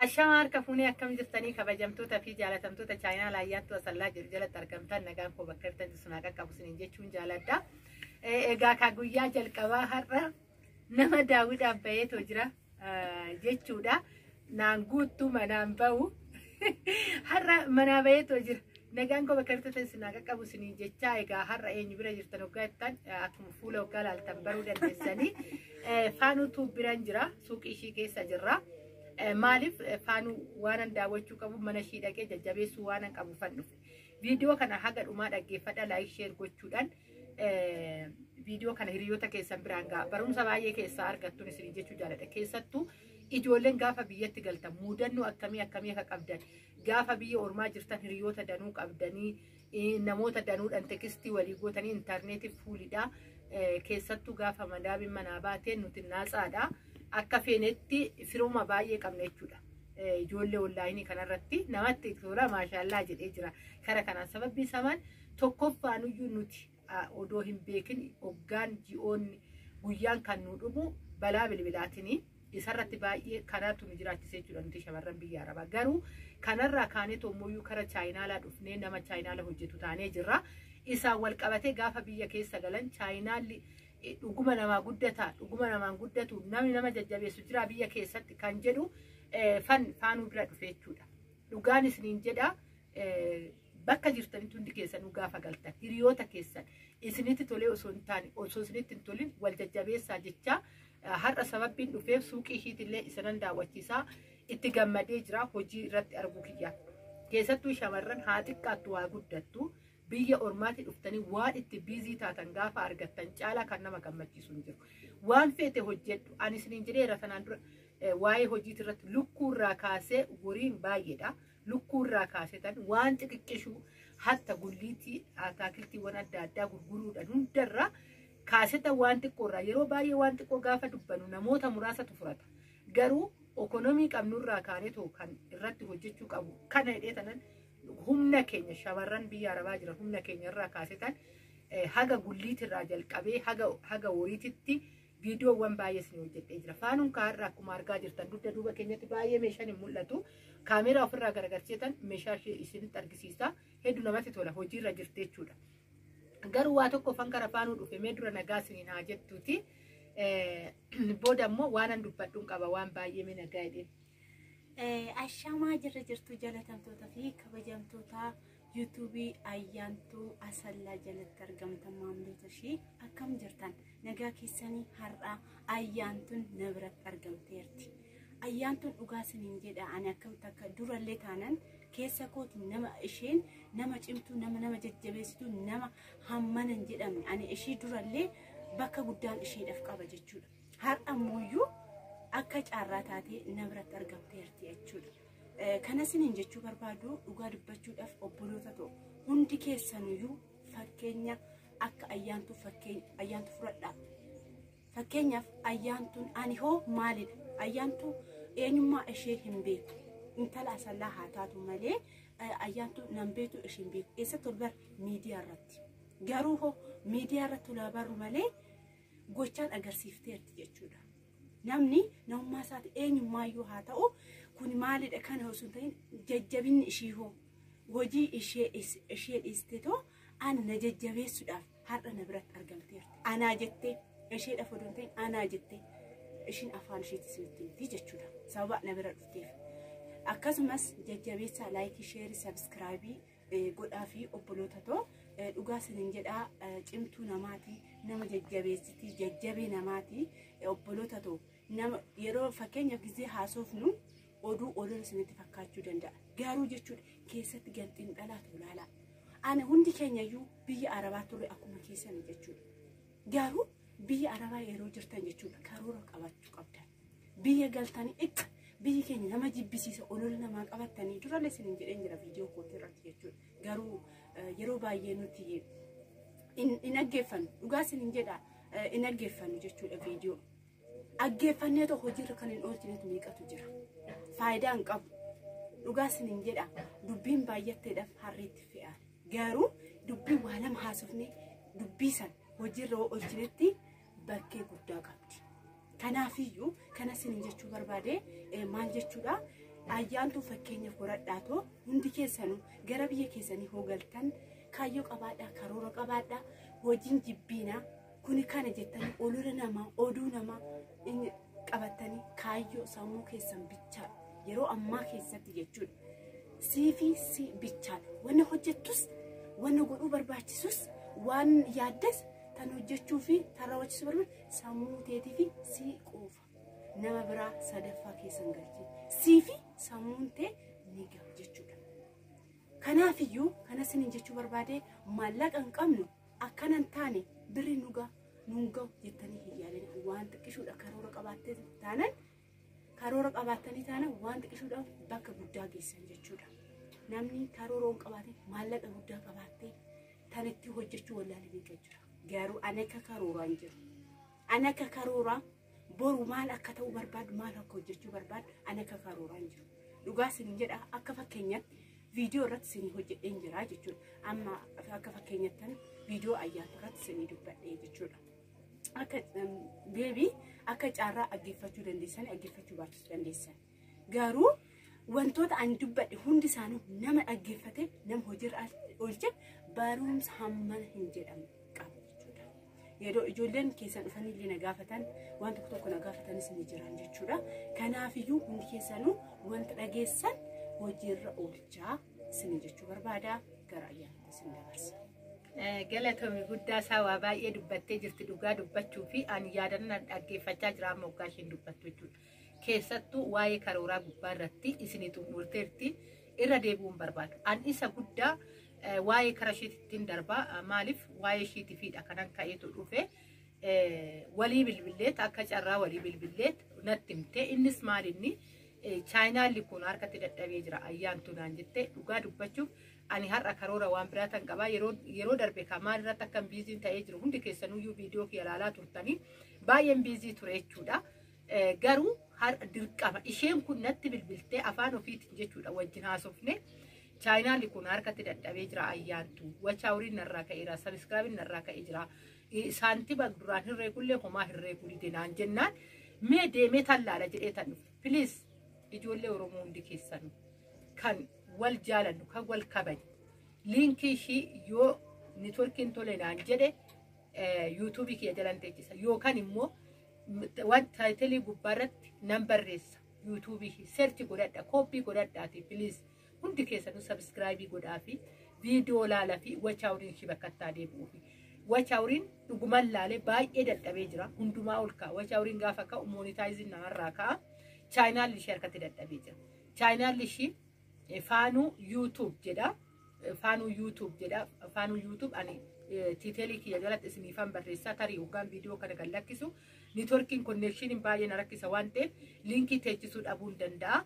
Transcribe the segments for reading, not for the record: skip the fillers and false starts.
الشمار كفوني أكمل جفتني كبجمتوتا في جالة تمتوتا تشاينا لايات وصلا جرجلة تركمتان نجام كوبكرتا جسناكا كابوسين جتشون جالة إيجا كاغويا جلكوا هرّا نما داود أبيت وجرا جتشودا نانغوتو منامباو هرّا منابيت وجرا نجام كوبكرتا جسناكا كابوسين جتشا إيجا هرّا ينبرا جرتنوكاتا أكم فولا وكالا التنبرو دنساني فانو تو برانجرا سوق إشي كيسا جرا مالف فانو وانا داوچو قبو منشيدا كي ججبيسو وانا قبو فنو فيديو كان حاجه دوما دغيفدا لايك شير gochuudhan فيديو كان هريوتا كيسان برانغا برونسا بايه كيسا argattu nisri jechu jaalada keessattu ijoolleen gaafa biyyatti galtan muudannu akkamii ka qabdan gaafa biyya ormaa jirtan hiriyoota danuu qabdanii namoota danuudhan tekstii walii gootanii intarneetii fuulidha keessattu gaafa madaabin manaa baateen nuti naasaadha akka feenetti firuma baay'ee qabna jechuudha. Ijoollee onlaayinii kanarratti namatti tola maashaallah jedhee jira. Kara kanaan sababni samaan tokkoffaan iyyuu nuti odoo hin beekin hoggaan ji'oonni guyyaan kan nu dhumu balaa bilbilaatinii isarratti baay'ee kanaatu nu jiraachisee jechuudha nuti shamarran biyya arabaa. Garuu kanarraa kaanee tommoyyuu kara chaayinaalaa dhufnee nama chaayinaala hojjetu taanee jirra. Isaan wal qabatee gaafa biyya keessa galan chaayinaalli dhuguma namaa guddata dhuguma namaan guddatu namni nama jajjabeessu jira biyya keessatti kan jedhu faanuu bira dhufe jechuudha. Dhugaan isiniin jedha bakka jirtanitti hundi keessanuu gaafa galtan hiriyoota keessan isinitti tolee osoo hin taane osoo isinitti hin tolin wal jajjabeessaa jecha har'a sababbiin dhufeef suuqii ishiitillee isanan daawwachiisaa itti gammadee jira hojii irratti arguu kiyyaa. Keessattuu shamarran haa xiqqaattu waa guddattu biyya ormaati dhuftanii waan itti biizii taatan gaafa argattan caalaa kan nama gammachiisu hin jiru. Waan feete hojjedhu ani isiniin jedheera sanaan dura waa'ee hojiitii irratti lukkuurraa kaasee guriin baay'eedha. Lukkuurraa kaasetan waan xixiqqishuu hatta gulliitii ataakiltiiwwan adda addaa gurguruudhaan hundarraa kaaseta waan xiqqoorraa yeroo baay'ee waan xiqqoo gaafa dubbanu namoota muraasatu furata. Garuu ekonomii qabnurraa kaaneetoo kan irratti hojjechuu qabu kana hidhee tanan humna keenya shamarran biyya arabaa jira humna keenya irraa kaasetan haga gulliitirraa jalqabee haga horiititti viidiyoowwan baay'ee isin hojjedhee jira. Faanuun kaarraa akkuma argaa jirtan dugda duuba keenyatti baay'ee meeshaan hin mul'atu. Kaameeraa ofirraa garagalcheetan meeshaa isinitti argisiisa. Hedduu namatti tola hojiirra jirti jechuudha. Garuu waa tokko fankara faanuu dhufe mee dura nagaa isiniin haa jettuuti. Booda immoo waanan dubbadhuun qaba waan baay'ee mee nagaa jedheen. Ashamaa jirtu jalatamtoota fi kabajamtoota yuutuubii ayyaantuu asallaa jalatti argamtan maamiltoota ishee akkam jirtan nagaa keessanii har'a ayyaantuun na biratti argamteerti. Ayyaantuun dhugaa isiniin jedha ani akkamitti akka durallee taanan keessa kooti nama isheen nama cimtuu nama jajjabeessituu nama hammana hin jedhamne ani ishee durallee bakka guddaan isheedhaaf qaba jechuudha. Har'a ammoo akka caarraa taatee na biratti argamteerti jechuudha. Kana isiniin jechuu barbaadu dhugaa dubbachuudhaaf obboloota ta'u hundi keessaniyyuu fakkeenya akka ayyaantuu fudhadhaa. Fakkeenyaaf ayyaantuun ani hoo maalidha? Ayyaantuu eenyummaa ishee hin beeku. Intala asallaa haa taatu malee ayyaantuu nan beeku ishee hin beeku. Eessatti ol bar miidiyaa irratti. Garuu hoo miidiyaa irratti olaa barru malee gochaan agarsiifteerti jechuudha. Namni namummaa isaati eenyummaayyuu haa ta'u kun maalidha kana osoo hin ta'in jajjabinni ishii hoo hojii ishee dhiistee ana na jajjabeessuudhaaf har'a na biratti argamteerti. Anaa jettee isheedhaaf odoo hin ta'in anaa jettee ishiin afaan isheetti isinitti himti jechuudha. Sababa na bira dhufteef. Akkasumas jajjabeessaa laayikii sheerii sabskraayibii godhaa fi obboloota ta'u dhugaa isiniin jedhaa cimtuu namaati nama jajjabeessitii jajjabee namaati obboloota ta'u nama yeroo fakkeenyaaf gizee haasofnu oduu olola isinitti fakkaachuu danda'a. Garuu jechuudha keessatti galtiin dhalaatu ilaala. Ana hundi keenyayyuu biyya arabaa turre akkuma keessan jechuudha. Garuu biyya arabaa yeroo jirtan jechuudha karoora qabachuu qabdan. Biyya galtanii ikka biyyi keenya nama jibbisiisa olola namaa qabattanii durallee isiniin jedheen jira viidiyoo kootii irratti jechuudha. Garuu yeroo baay'ee nuti in dhaggeeffannu dhugaa isiniin jedha in dhaggeeffannu jechuudha viidiyoo. Dhaggeeffannee tokko hojiirra kan hin oolchinetu meeqatu jira. Faayidaa hin qabu. Dhugaa isiniin jedha dubbiin baay'atteedhaaf harreetti fe'aa. Garuu dubbii waa lama haasofnee dubbii san hojiirra oolchinetti bakkee guddaa qabdi. Kanaafiyyuu kana isiniin jechuu barbaade maal jechuudha ayyaantu fakkeenya godhadhaatoo hundi keessanuu gara biyya keessanii hoogaltan kaayyoo qabaadhaa karoora qabaadhaa hojiin jibbiinaa kuni kana jettanii olola namaa oduu namaa qabatanii kaayyoo sammuu keessan bichaa yeroo ammaa keessatti jechuudha siifi si bichaadha wanna hojjettus wanna godhuu barbaachisus waan yaaddas tan hojjechuu fi tarraawwachisu barbaadu sammuu teetii fi si qofa nama biraa sadaffaa keessan galchee siifi sammuun tee ni gahu jechuudha. Kanaafiyyuu kana sinin jechuu barbaade maallaqa hin qabnu akkanan taane birri nuga nungahu jettanii hin yaalin waan xiqqishuudha karoora qabaattee taanan waan xiqqishuudha bakka guddaa geessan jechuudha. Namni karoora hin qabaate maallaqa guddaa qabaattee tanitti hojjechuu wallaalee ni jira. Garuu ani akka karooraa hin jiru. Ani akka karooraa boru maal akka ta'u barbaadu maal akka hojjechuu barbaadu ani akka karooraa hin jiru. Dhugaa isin jedha akka fakkeenyaatti viidiyoo irratti isin hojjedheen jira jechuudha. Amma akka fakkeenyattan viidiyoo ayyaana irratti isin dubbadhee jechuudha. Akka beebii akka caarraa dhaggeeffachuu baachuu dandeessan. Garuu wantoota ani dubbadhe hundi isaanii nama dhaggeeffate nama hojiirra oolche barumsa hammana hin jedhamu qabu jechuudha. Yeroo ijoolleen keessan dhufanii illee na gaafatan waan tokko na gaafatanis ni jiran jechuudha. Kanaafiyyuu hundi keessanuu wanta dhageessan hojiirra oolchaa isin jechuu barbaada gara ayyaanaatti isin dabarsa. Galatoomii guddaa isaa waa baay'ee dubbattee jirti dhugaa dubbachuu fi ani yaadannaa dhaggeeffachaa jira amma waggaa isheen dubbattu jechuudha. Keessattuu waa'ee karooraa gubbaa irratti isin xumurteerti irra deebi'uun barbaadu. An isa guddaa waa'ee kara isheettiin darbaa maaliif waa'ee isheetiifidha kanan ka'eetu dhufe walii bilbilleet akka carraa walii bilbilleet natti himte innis maalinni chaayinaalli kun harkatti dadhabee jira ayyaantu naan jettee dhugaa dubbachuuf ani har'a karoora waan biraatan qabaa yeroo darbe kamaan irratti akkam biiziin ta'ee jiru hundi keessanuyyuu viidiyoo kee ilaalaa turtanii baay'een biizii ture jechuudha. Garuu dirqama isheen kun natti bilbiltee afaan ofiitiin jechuudha wajjin haasofne chaayinaalli kun harkatti dadhabee jira ayyaantu wachaawuriin narraa ka'eera sabiskiraabiin narraa ka'ee jira saantiba duraan hin reegullee homaa hin reeguu dide naan jennaan mee deemee tallaala jedhee tan dhufte piliis ijoollee Oromoo hundi keessan kan wal jaalannu kan wal kabaju liinkii ishii yoo niitworkiin tole naan jedhe yuutuubii kiyya jalan teechisa yookaan immoo waan taayitelii gubbaarratti nan barreessa yuutuubii seerchi godhadha kooppii godhadhaati piliis hundi keessanuu sabiskiraabii godhaa fi viidiyoo laalaa fi wachaawuriin ishii bakka itti deebi'uufi. Wachaawuriin dhuguman laalee baay'ee dadhabee jira hundumaa ol ka'a wachaawuriin gaafa ka'u moonitaayiziin namarraa ka'a chaayinaalli ishee harkatti dadhabee jira. Chaayinaalli ishii faanuu yuutuub jedha faanuu yuutuub ani tiiteelii kiyya jalatti isiniifan barreessaa tarii hoggaan viidiyoo kana kan lakkisu niitworkiin konneekshiniin baay'ee na rakkisa waan ta'eef liinkii teechisuu dhabuu hin danda'a.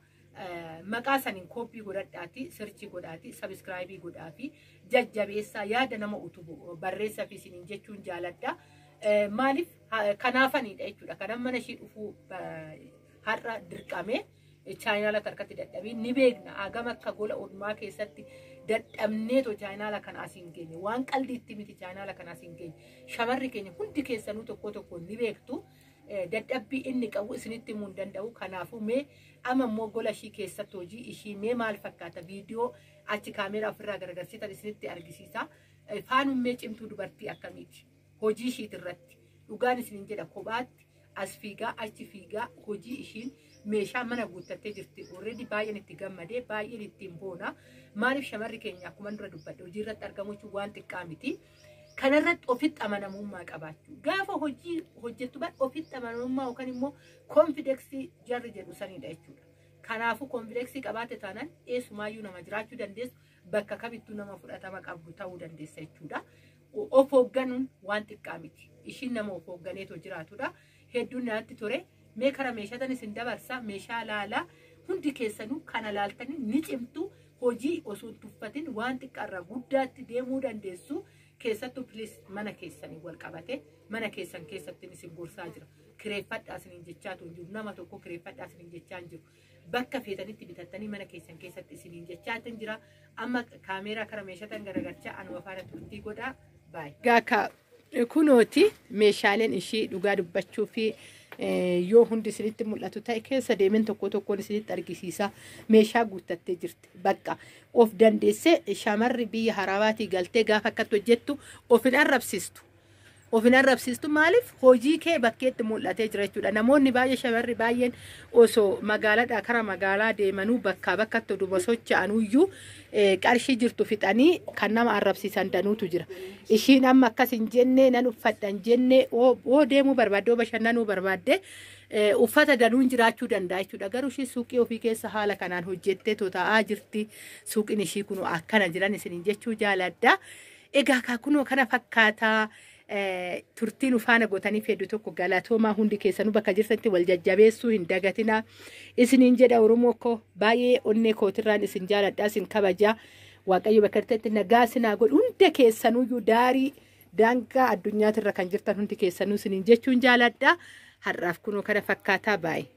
Maqaa saniin kooppii godhadhaati sirchi godhaati sabiskiraabii godhaafi jajjabeessaa yaada nama utubu barreessaa fi isiniin jechuun jaaladha. Maaliif kanaafanidha jechuudha. Kanan mana ishii dhufuu har'a dirqame chaayinaala harkatti dadhabee ni beekna hagam akka gola oolmaa keessatti dadhabneeto chaayinaala kana asiin geenye waan qaldiitti miti chaayinaala kana asiin geenye shamarri keenya hundi keessanuu tokko ni beektu. Dadhabbii inni qabu isinitti himuu hin danda'u kanaafuu mee amma immoo gola ishii keessatti hojii ishii mee maal fakkaata viidiyoo achi kaameeraa ofirraa garagarsiisan isinitti argisiisa faanummee cimtuu dubartii akkamiiti hojii ishiit irratti dhugaan isiniin jedha kophaatti as fiigaa achi fiigaa hojii ishiin meeshaa mana guuttattee jirti already baay'een itti gammadee baay'een ittiin boona maaliif shamarri keenya akkuma dura dubbadhe hojii irratti argamu jechuun waan xiqqaa miti. Kanarratti ofitti amanamummaa qabaachuu gaafa hojii hojjettu bad ofitti amanamummaa yookaan immoo konfideksii jarri jedhu sanidha jechuudha. Kanaafuu konfideksii qabaate taanaan eesumaayyuu nama jiraachuu dandeessu bakka kamittuu nama fudhatama qabdu ta'uu dandeessa jechuudha. Of hoogganuun waan xiqqaa miti. Ishiin nama of hoogganeetoo jiraatudha. Hedduun nyaatti ture mee kara meeshatan isin dabarsaa meeshaa laalaa hundi keessanuu kana laaltanii ni cimtu hojii osoo hin tuffatin waan xiqqaarraa guddaatti deemuu dandeessu. Keessattuu piliis mana keessanii wal qabate mana keessan keessatti isin gorsaa jira. Kireeffadhaa isiniin jechaa jiru nama tokko kireeffadhaa isiniin jechaa jiru. Bakka feetanitti bitattanii mana keessan keessatti isiniin jechaa jira. Amma kaameeraa kara meeshatan garagarchaa anuma faana turtii godhaa baay'ee. kunooti meeshaaleen ishii dhugaa dubbachuu fi yoo hundi isinitti mul'atu ta'e keessa deemen tokkoon isinitti argisiisa meeshaa guuttattee jirti bakka of dandeesse shamarri biyya harabaatii galtee gaafa akkatti hojjettu ofin arrabsiistu maaliif hojii kee bakkeetti mul'atee jira jechuudha. Namoonni baay'ee shamarri baay'een osoo magaalaadhaa kara magaalaa deemanuu bakkatti oduma socho'anuyyuu qarshii jirtu fixanii kan nama arrabsiisan danuutu jira. Ishiin amma akkas hin jenne nan uffadha hin jenne oo deemuu barbaadde oo bashannanuu barbaadde uffata danuun jiraachuu danda'a jechuudha. Garuu ishii suuqii ofii keessa haala kanaan hojjettee taa'aa jirti. Suuqiin ishii kun akkana jiran isiniin jechuu jaaladha. Egaa kunoo kana fakkaataa. Turtiin ufaana gootanii fedhu tokko galatoomaa hundi keessanuu bakka jirtanitti wal jajjabeessuu hin dagatina. Isiniin jedha Oromoo koo baay'ee onnee kootirraan isin jaaladha isin kabaja. Waaqayyo bakka jirtanitti nagaa isinaa godhu hunda keessanuyyuu daarii daangaa addunyaatirra kan jirtan hundi keessanuu isiniin jechuun jaaladha. Har'aaf kunoo kana fakkaataa baay'ee.